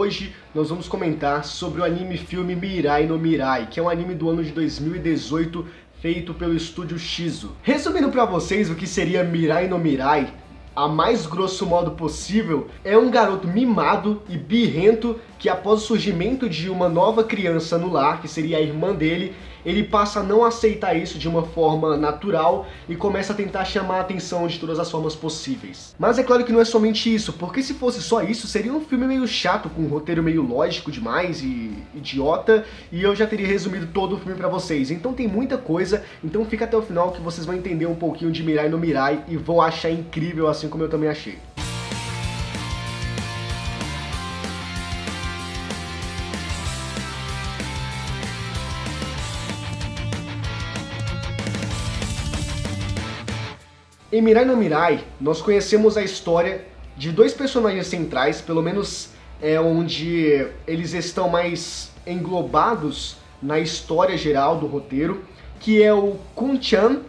hoje nós vamos comentar sobre o anime filme Mirai no Mirai, que é um anime do ano de 2018 feito pelo estúdio Shizo. Resumindo pra vocês o que seria Mirai no Mirai, a mais grosso modo possível, é um garoto mimado e birrento que após o surgimento de uma nova criança no lar, que seria a irmã dele, ele passa a não aceitar isso de uma forma natural e começa a tentar chamar a atenção de todas as formas possíveis. Mas é claro que não é somente isso, porque se fosse só isso, seria um filme meio chato, com um roteiro meio lógico demais e idiota, e eu já teria resumido todo o filme pra vocês. Então tem muita coisa, então fica até o final que vocês vão entender um pouquinho de Mirai no Mirai e vão achar incrível, assim como eu também achei. Em Mirai no Mirai, nós conhecemos a história de dois personagens centrais, pelo menos onde eles estão mais englobados na história geral do roteiro, que é o Kun-chan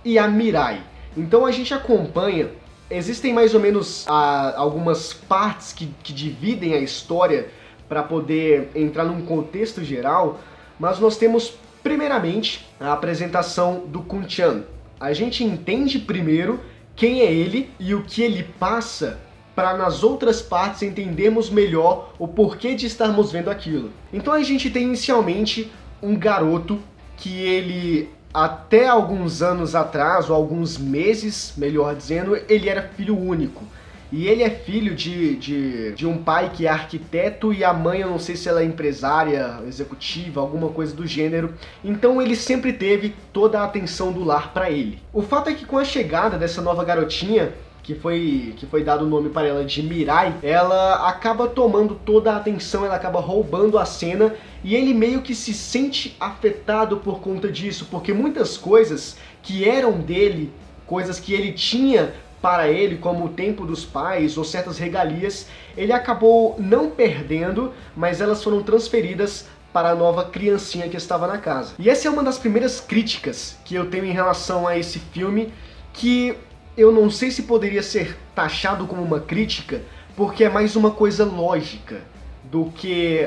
e a Mirai. Então a gente acompanha, existem mais ou menos algumas partes que dividem a história para poder entrar num contexto geral, mas nós temos primeiramente a apresentação do Kun-chan. A gente entende primeiro quem é ele e o que ele passa para nas outras partes entendermos melhor o porquê de estarmos vendo aquilo. Então a gente tem inicialmente um garoto que ele, até alguns anos atrás, ou alguns meses, melhor dizendo, ele era filho único. E ele é filho de um pai que é arquiteto e a mãe, eu não sei se ela é empresária, executiva, alguma coisa do gênero. Então ele sempre teve toda a atenção do lar para ele. O fato é que com a chegada dessa nova garotinha, que foi dado o nome para ela de Mirai, ela acaba tomando toda a atenção, ela acaba roubando a cena e ele meio que se sente afetado por conta disso, porque muitas coisas que eram dele, coisas que ele tinha para ele, como o tempo dos pais ou certas regalias, ele acabou não perdendo, mas elas foram transferidas para a nova criancinha que estava na casa. E essa é uma das primeiras críticas que eu tenho em relação a esse filme, que eu não sei se poderia ser taxado como uma crítica, porque é mais uma coisa lógica do que,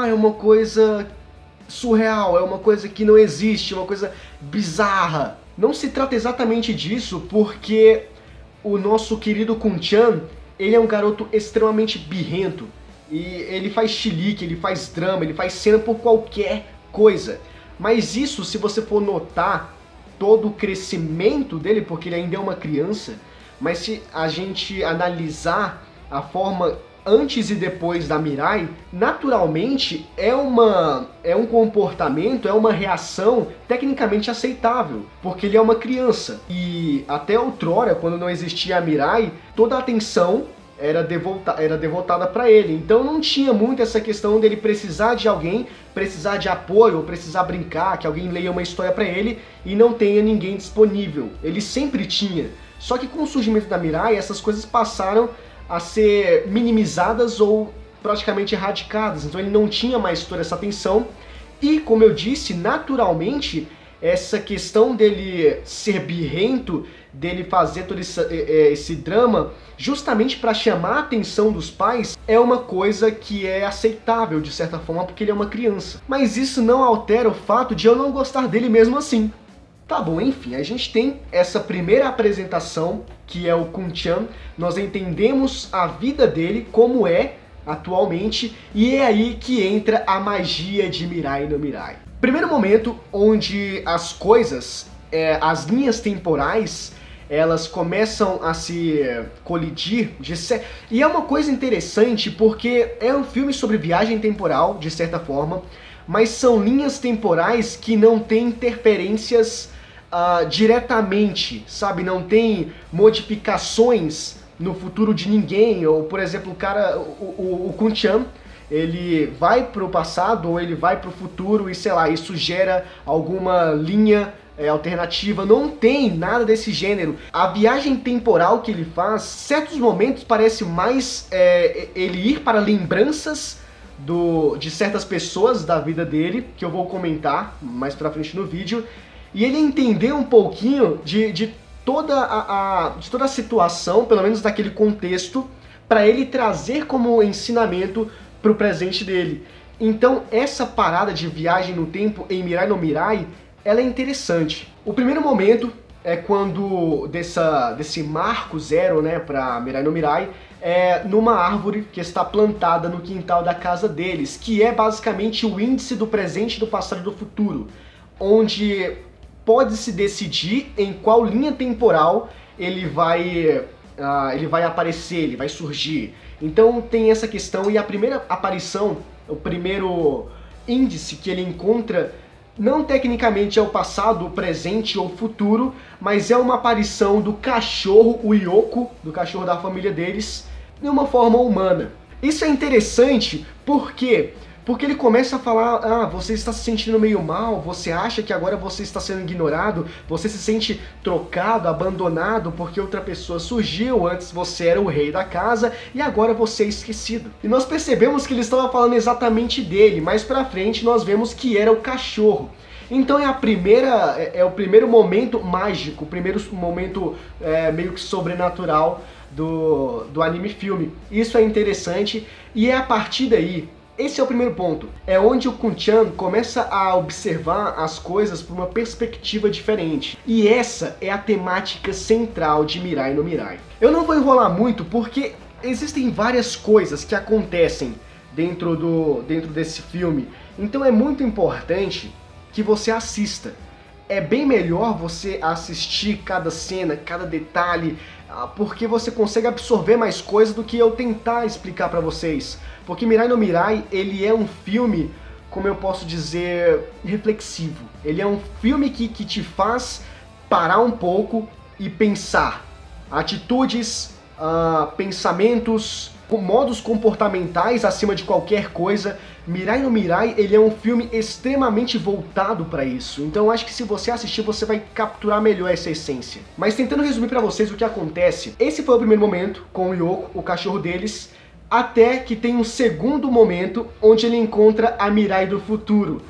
é uma coisa surreal, é uma coisa que não existe, uma coisa bizarra. Não se trata exatamente disso, porque o nosso querido Kun-chan, ele é um garoto extremamente birrento, e ele faz chilique, ele faz drama, ele faz cena por qualquer coisa. Mas isso, se você for notar todo o crescimento dele, porque ele ainda é uma criança, mas se a gente analisar a forma antes e depois da Mirai, naturalmente é um comportamento, é uma reação tecnicamente aceitável, porque ele é uma criança. E até outrora, quando não existia a Mirai, toda a atenção era devotada para ele. Então não tinha muito essa questão dele precisar de alguém, precisar de apoio, ou precisar brincar, que alguém leia uma história para ele e não tenha ninguém disponível. Ele sempre tinha. Só que com o surgimento da Mirai, essas coisas passaram a ser minimizadas ou praticamente erradicadas, então ele não tinha mais toda essa atenção e, como eu disse, naturalmente essa questão dele ser birrento, dele fazer todo esse drama justamente para chamar a atenção dos pais, é uma coisa que é aceitável de certa forma porque ele é uma criança. Mas isso não altera o fato de eu não gostar dele mesmo assim. Tá bom, enfim, a gente tem essa primeira apresentação, que é o Kun-chan, nós entendemos a vida dele como é atualmente, e é aí que entra a magia de Mirai no Mirai. Primeiro momento onde as coisas, as linhas temporais, elas começam a se colidir, e é uma coisa interessante porque é um filme sobre viagem temporal, de certa forma, mas são linhas temporais que não têm interferências diretamente, sabe? Não tem modificações no futuro de ninguém, ou por exemplo, o Kun-chan, ele vai pro passado ou ele vai pro futuro e sei lá, isso gera alguma linha alternativa, não tem nada desse gênero. A viagem temporal que ele faz, certos momentos parece mais ele ir para lembranças de certas pessoas da vida dele, que eu vou comentar mais pra frente no vídeo, e ele entender um pouquinho de toda a situação, pelo menos daquele contexto, para ele trazer como ensinamento pro presente dele. Então essa parada de viagem no tempo em Mirai no Mirai, ela é interessante. O primeiro momento é quando desse marco zero, né, pra Mirai no Mirai, é numa árvore que está plantada no quintal da casa deles, que é basicamente o índice do presente, do passado e do futuro, onde pode-se decidir em qual linha temporal ele vai aparecer, ele vai surgir. Então tem essa questão, e a primeira aparição, o primeiro índice que ele encontra, não tecnicamente é o passado, o presente ou o futuro, mas é uma aparição do cachorro, o Yoko, do cachorro da família deles, de uma forma humana. Isso é interessante porque ele começa a falar, você está se sentindo meio mal, você acha que agora você está sendo ignorado, você se sente trocado, abandonado porque outra pessoa surgiu, antes você era o rei da casa e agora você é esquecido. E nós percebemos que ele estava falando exatamente dele, mais pra frente nós vemos que era o cachorro. Então é o primeiro momento mágico, o primeiro momento meio que sobrenatural do anime filme. Isso é interessante e é a partir daí, esse é o primeiro ponto, é onde o Kun-chan começa a observar as coisas por uma perspectiva diferente. E essa é a temática central de Mirai no Mirai. Eu não vou enrolar muito porque existem várias coisas que acontecem dentro desse filme, então é muito importante que você assista. É bem melhor você assistir cada cena, cada detalhe, porque você consegue absorver mais coisas do que eu tentar explicar pra vocês. Porque Mirai no Mirai, ele é um filme, como eu posso dizer, reflexivo. Ele é um filme que te faz parar um pouco e pensar. Atitudes, pensamentos, modos comportamentais acima de qualquer coisa. Mirai no Mirai, ele é um filme extremamente voltado para isso. Então eu acho que se você assistir, você vai capturar melhor essa essência. Mas tentando resumir para vocês o que acontece, esse foi o primeiro momento com o Yoko, o cachorro deles, até que tem um segundo momento onde ele encontra a Mirai do futuro.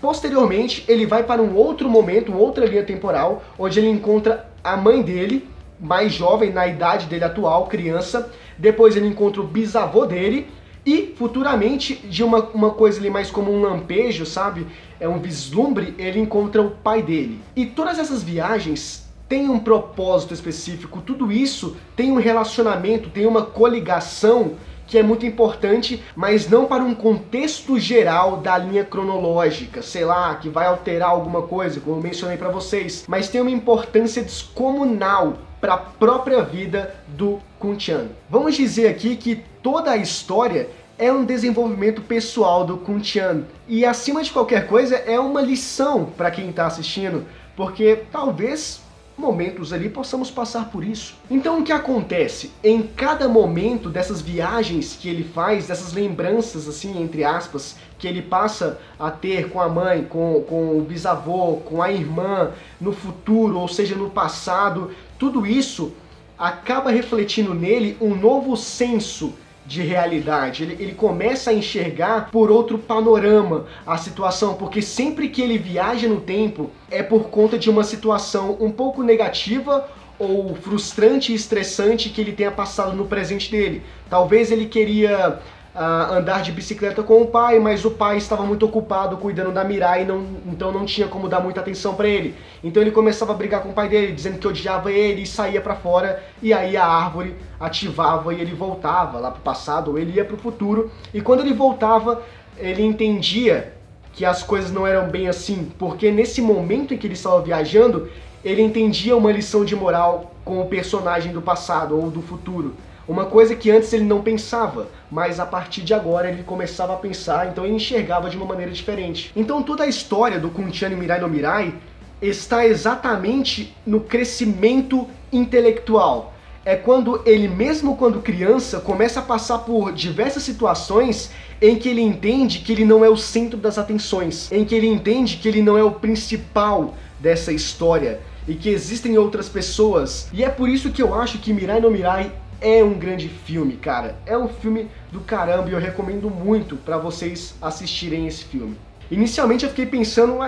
Posteriormente, ele vai para um outro momento, uma outra linha temporal, onde ele encontra a mãe dele, mais jovem, na idade dele atual, criança. Depois ele encontra o bisavô dele e, futuramente, de uma coisa ali mais como um lampejo, sabe? É um vislumbre, ele encontra o pai dele. E todas essas viagens têm um propósito específico, tudo isso tem um relacionamento, tem uma coligação que é muito importante, mas não para um contexto geral da linha cronológica, sei lá, que vai alterar alguma coisa, como eu mencionei para vocês, mas tem uma importância descomunal para a própria vida do Kun-chan. Vamos dizer aqui que toda a história é um desenvolvimento pessoal do Kun-chan, e acima de qualquer coisa é uma lição para quem está assistindo, porque talvez momentos ali possamos passar por isso. Então o que acontece? Em cada momento dessas viagens que ele faz, dessas lembranças assim, entre aspas, que ele passa a ter com a mãe, com o bisavô, com a irmã, no futuro, ou seja, no passado, tudo isso acaba refletindo nele um novo senso de realidade. Ele começa a enxergar por outro panorama a situação, porque sempre que ele viaja no tempo é por conta de uma situação um pouco negativa ou frustrante e estressante que ele tenha passado no presente dele. Talvez ele queria andar de bicicleta com o pai, mas o pai estava muito ocupado cuidando da Mirai, então não tinha como dar muita atenção pra ele. Então ele começava a brigar com o pai dele, dizendo que odiava ele e saía pra fora, e aí a árvore ativava e ele voltava lá pro passado, ou ele ia pro futuro, e quando ele voltava, ele entendia que as coisas não eram bem assim, porque nesse momento em que ele estava viajando, ele entendia uma lição de moral com o personagem do passado ou do futuro. Uma coisa que antes ele não pensava, mas a partir de agora ele começava a pensar, então ele enxergava de uma maneira diferente. Então toda a história do Kun-chan e Mirai no Mirai está exatamente no crescimento intelectual. É quando ele, mesmo quando criança, começa a passar por diversas situações em que ele entende que ele não é o centro das atenções, em que ele entende que ele não é o principal dessa história e que existem outras pessoas. E é por isso que eu acho que Mirai no Mirai é um grande filme, cara. É um filme do caramba e eu recomendo muito pra vocês assistirem esse filme. Inicialmente eu fiquei pensando,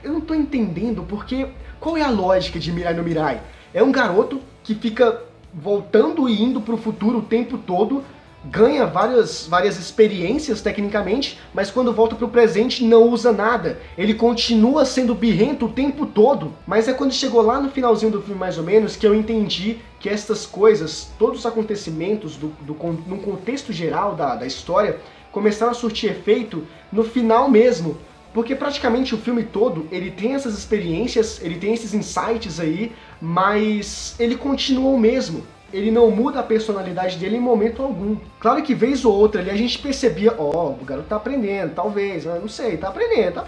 eu não tô entendendo, porque qual é a lógica de Mirai no Mirai? É um garoto que fica voltando e indo pro futuro o tempo todo, ganha várias experiências tecnicamente, mas quando volta pro presente não usa nada. Ele continua sendo birrento o tempo todo. Mas é quando chegou lá no finalzinho do filme, mais ou menos, que eu entendi que estas coisas, todos os acontecimentos no contexto geral da história, começaram a surtir efeito no final mesmo. Porque praticamente o filme todo, ele tem essas experiências, ele tem esses insights aí, mas ele continua o mesmo. Ele não muda a personalidade dele em momento algum. Claro que vez ou outra ali a gente percebia, ó, o garoto tá aprendendo, talvez, não sei, tá aprendendo.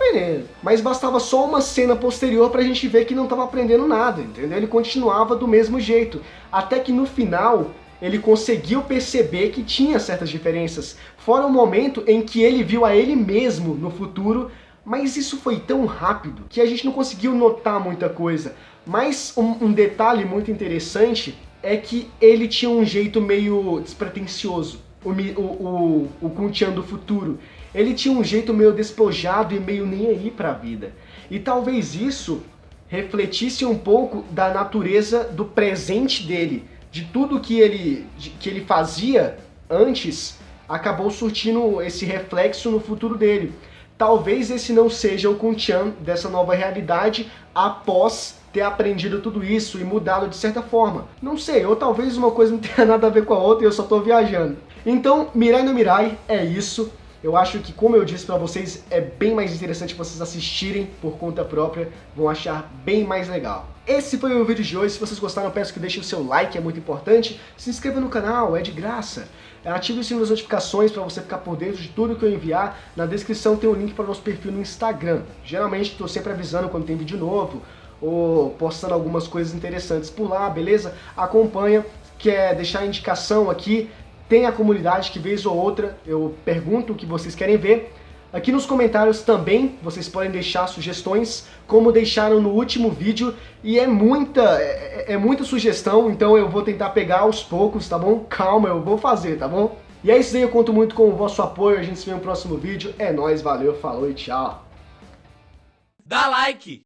Mas bastava só uma cena posterior pra gente ver que não tava aprendendo nada, entendeu? Ele continuava do mesmo jeito. Até que no final, ele conseguiu perceber que tinha certas diferenças. Fora o momento em que ele viu a ele mesmo no futuro, mas isso foi tão rápido que a gente não conseguiu notar muita coisa. Mas um detalhe muito interessante é que ele tinha um jeito meio despretensioso, o Kun-chan do futuro. Ele tinha um jeito meio despojado e meio nem aí pra vida. E talvez isso refletisse um pouco da natureza do presente dele, de tudo que ele fazia antes, acabou surtindo esse reflexo no futuro dele. Talvez esse não seja o Kun-chan dessa nova realidade após ter aprendido tudo isso e mudado de certa forma. Não sei, ou talvez uma coisa não tenha nada a ver com a outra e eu só tô viajando. Então, Mirai no Mirai é isso. Eu acho que, como eu disse pra vocês, é bem mais interessante vocês assistirem por conta própria, vão achar bem mais legal. Esse foi o vídeo de hoje. Se vocês gostaram, peço que deixem o seu like, é muito importante. Se inscreva no canal, é de graça. Ative o sininho das notificações para você ficar por dentro de tudo que eu enviar. Na descrição tem o link para o nosso perfil no Instagram. Geralmente estou sempre avisando quando tem vídeo novo, ou postando algumas coisas interessantes por lá, beleza? Acompanha, quer deixar a indicação aqui, tem a comunidade que vez ou outra eu pergunto o que vocês querem ver. Aqui nos comentários também vocês podem deixar sugestões, como deixaram no último vídeo, e é muita sugestão, então eu vou tentar pegar aos poucos, tá bom? Calma, eu vou fazer, tá bom? E é isso aí, eu conto muito com o vosso apoio, a gente se vê no próximo vídeo, é nóis, valeu, falou e tchau! Dá like!